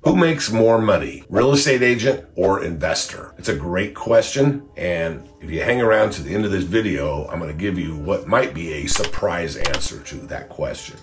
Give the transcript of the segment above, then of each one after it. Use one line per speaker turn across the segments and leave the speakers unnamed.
Who makes more money, real estate agent or investor? It's a great question, and if you hang around to the end of this video, I'm going to give you what might be a surprise answer to that question.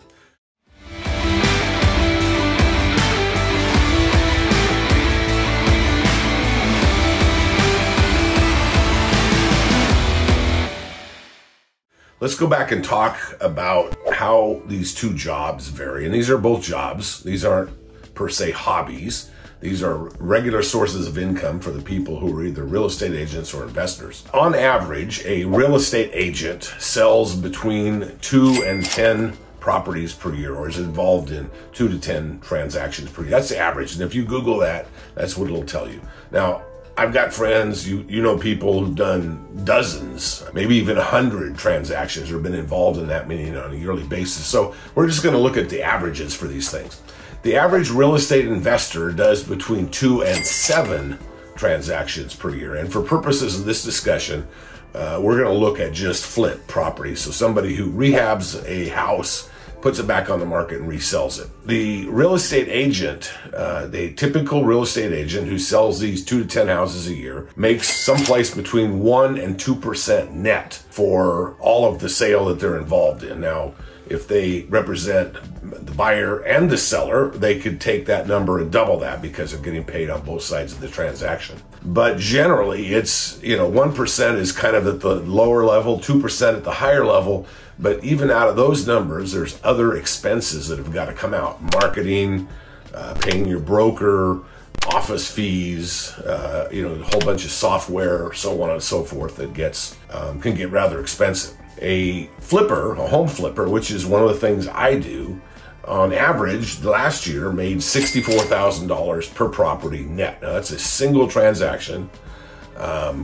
Let's go back and talk about how these two jobs vary. And these are both jobs. These aren't per se hobbies. These are regular sources of income for the people who are either real estate agents or investors. On average, a real estate agent sells between 2 and 10 properties per year, or is involved in 2 to 10 transactions per year. That's the average. And if you Google that, that's what it'll tell you. Now, I've got friends, you know people who've done dozens, maybe even 100 transactions or been involved in that many on a yearly basis. So we're just going to look at the averages for these things. The average real estate investor does between 2 and 7 transactions per year. And for purposes of this discussion, we're going to look at just flip properties. So somebody who rehabs a house, puts it back on the market and resells it. The real estate agent, the typical real estate agent who sells these 2 to 10 houses a year, makes someplace between 1 and 2% net for all of the sale that they're involved in. Now, if they represent the buyer and the seller, they could take that number and double that because they're getting paid on both sides of the transaction. But generally, it's, 1% is kind of at the lower level, 2% at the higher level. But even out of those numbers, there's other expenses that have got to come out. Marketing, paying your broker, office fees, a whole bunch of software, so on and so forth that can get rather expensive. A flipper, a home flipper, which is one of the things I do, on average, last year made $64,000 per property net. Now, that's a single transaction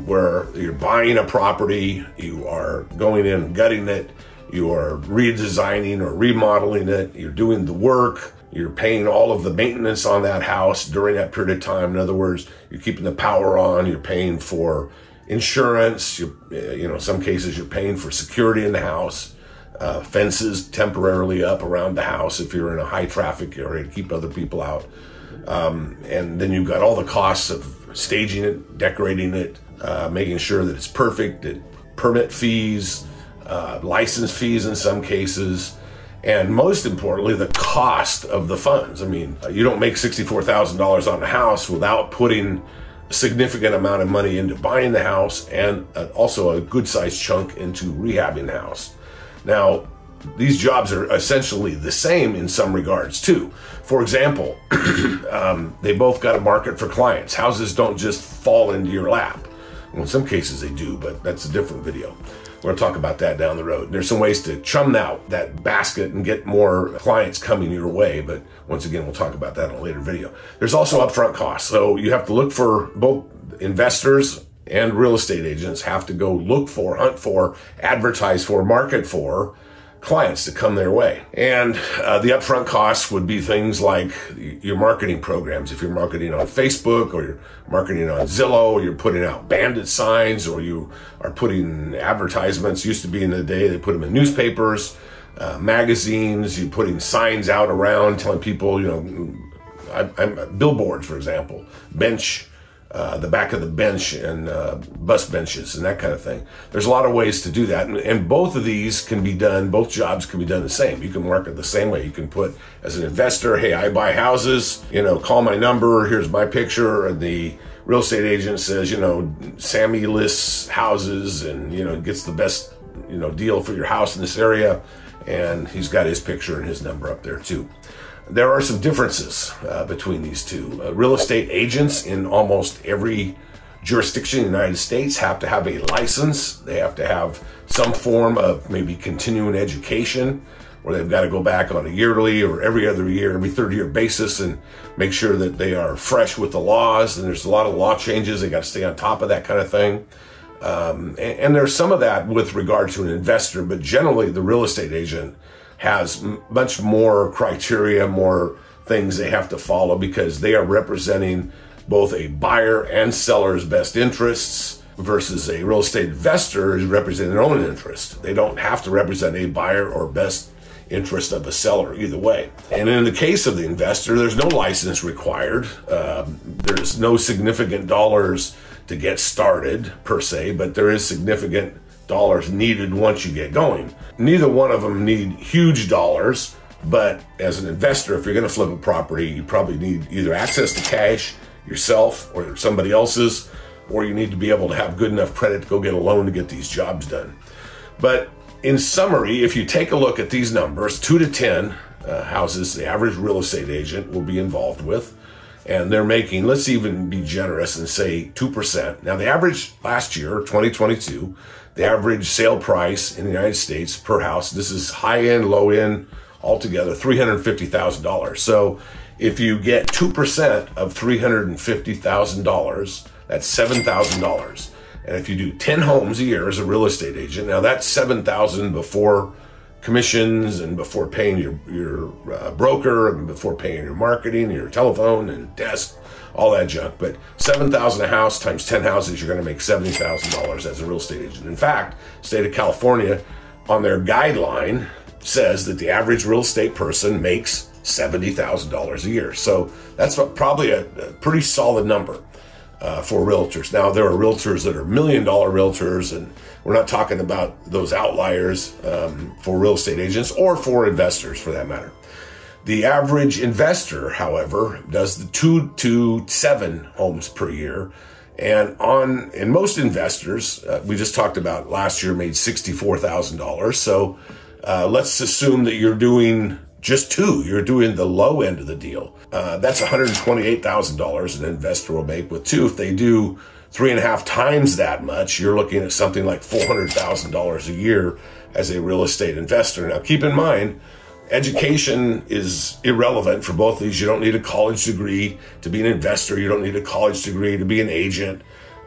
where you're buying a property, you are going in and gutting it, you are redesigning or remodeling it, you're doing the work, you're paying all of the maintenance on that house during that period of time. In other words, you're keeping the power on, you're paying for insurance, in some cases you're paying for security in the house, fences temporarily up around the house if you're in a high traffic area to keep other people out. And then you've got all the costs of staging it, decorating it, making sure that it's perfect, permit fees, license fees in some cases, and most importantly, the cost of the funds. I mean, you don't make $64,000 on a house without putting a significant amount of money into buying the house and also a good sized chunk into rehabbing the house. Now, these jobs are essentially the same in some regards too. For example, they both got a market for clients. Houses don't just fall into your lap. Well, in some cases they do, but that's a different video. We're going to talk about that down the road. There's some ways to chum out that basket and get more clients coming your way, but once again, we'll talk about that in a later video. There's also upfront costs. So you have to look for, both investors and real estate agents have to go look for, hunt for, advertise for, market for clients to come their way. And the upfront costs would be things like your marketing programs. If you're marketing on Facebook, or you're marketing on Zillow, or you're putting out bandit signs, or you are putting advertisements. Used to be in the day, they put them in newspapers, magazines, you're putting signs out around telling people, billboards, for example, the back of the bench and bus benches and that kind of thing. There's a lot of ways to do that. And both of these can be done, both jobs can be done the same. You can market the same way. You can put, as an investor, hey, I buy houses, call my number, here's my picture. And the real estate agent says, Sammy lists houses and, gets the best, deal for your house in this area. And he's got his picture and his number up there too. There are some differences between these two. Real estate agents in almost every jurisdiction in the United States have to have a license. They have to have some form of maybe continuing education, where they've got to go back on a yearly or every other year, every third year basis and make sure that they are fresh with the laws. And there's a lot of law changes. They got to stay on top of that kind of thing. And there's some of that with regard to an investor, but generally the real estate agent has much more criteria, more things they have to follow, because they are representing both a buyer and seller's best interests versus a real estate investor is representing their own interest. They don't have to represent a buyer or best interest of a seller either way. And in the case of the investor, there's no license required. There's no significant dollars to get started per se, but there is significant dollars needed once you get going. Neither one of them need huge dollars, but as an investor, if you're going to flip a property, you probably need either access to cash yourself or somebody else's, or you need to be able to have good enough credit to go get a loan to get these jobs done. But in summary, if you take a look at these numbers, 2 to 10 houses, the average real estate agent will be involved with, and they're making, let's even be generous and say 2%. Now, the average last year, 2022, the average sale price in the United States per house, this is high end, low end, altogether, $350,000. So if you get 2% of $350,000, that's $7,000. And if you do 10 homes a year as a real estate agent, now that's $7,000 before commissions and before paying your broker and before paying your marketing, your telephone and desk, all that junk. But $7,000 a house times 10 houses, you're going to make $70,000 as a real estate agent. In fact, state of California on their guideline says that the average real estate person makes $70,000 a year. So that's probably a pretty solid number for realtors. Now, there are realtors that are $1 million realtors, and we're not talking about those outliers for real estate agents or for investors for that matter. The average investor, however, does the 2 to 7 homes per year. And most investors, we just talked about last year made $64,000. So let's assume that you're doing just 2. You're doing the low end of the deal. That's $128,000 an investor will make with 2. If they do 3.5 times that much, you're looking at something like $400,000 a year as a real estate investor. Now, keep in mind, education is irrelevant for both of these. You don't need a college degree to be an investor. You don't need a college degree to be an agent.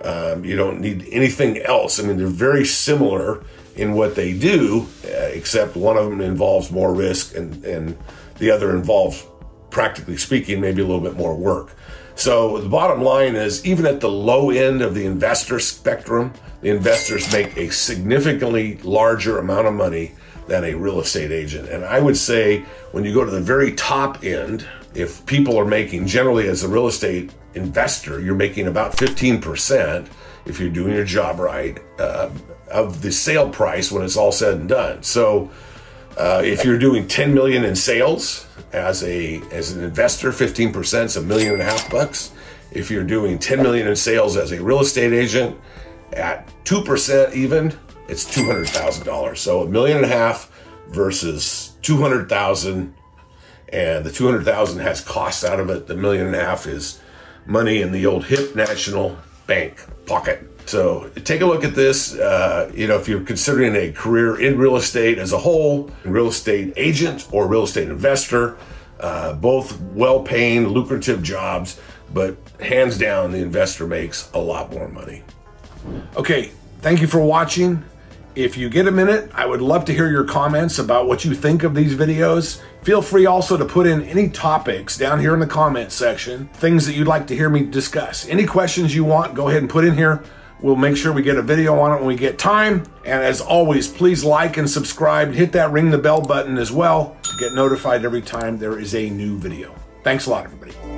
You don't need anything else. I mean, they're very similar in what they do, except one of them involves more risk and the other involves, practically speaking, maybe a little bit more work. So the bottom line is, even at the low end of the investor spectrum, the investors make a significantly larger amount of money than a real estate agent. And I would say when you go to the very top end, if people are making, generally as a real estate investor, you're making about 15% if you're doing your job right, of the sale price when it's all said and done. So if you're doing 10 million in sales as an investor, 15% is $1.5 million. If you're doing 10 million in sales as a real estate agent, at 2% even, it's $200,000. So $1.5 million versus 200,000, and the 200,000 has costs out of it. The $1.5 million is money in the old hip national bank pocket. So take a look at this. If you're considering a career in real estate as a whole, real estate agent or real estate investor, both well-paying, lucrative jobs, but hands down, the investor makes a lot more money. Okay, thank you for watching. If you get a minute, I would love to hear your comments about what you think of these videos. Feel free also to put in any topics down here in the comments section, things that you'd like to hear me discuss. Any questions you want, go ahead and put in here. We'll make sure we get a video on it when we get time. And as always, please like and subscribe. Hit that ring the bell button as well to get notified every time there is a new video. Thanks a lot, everybody.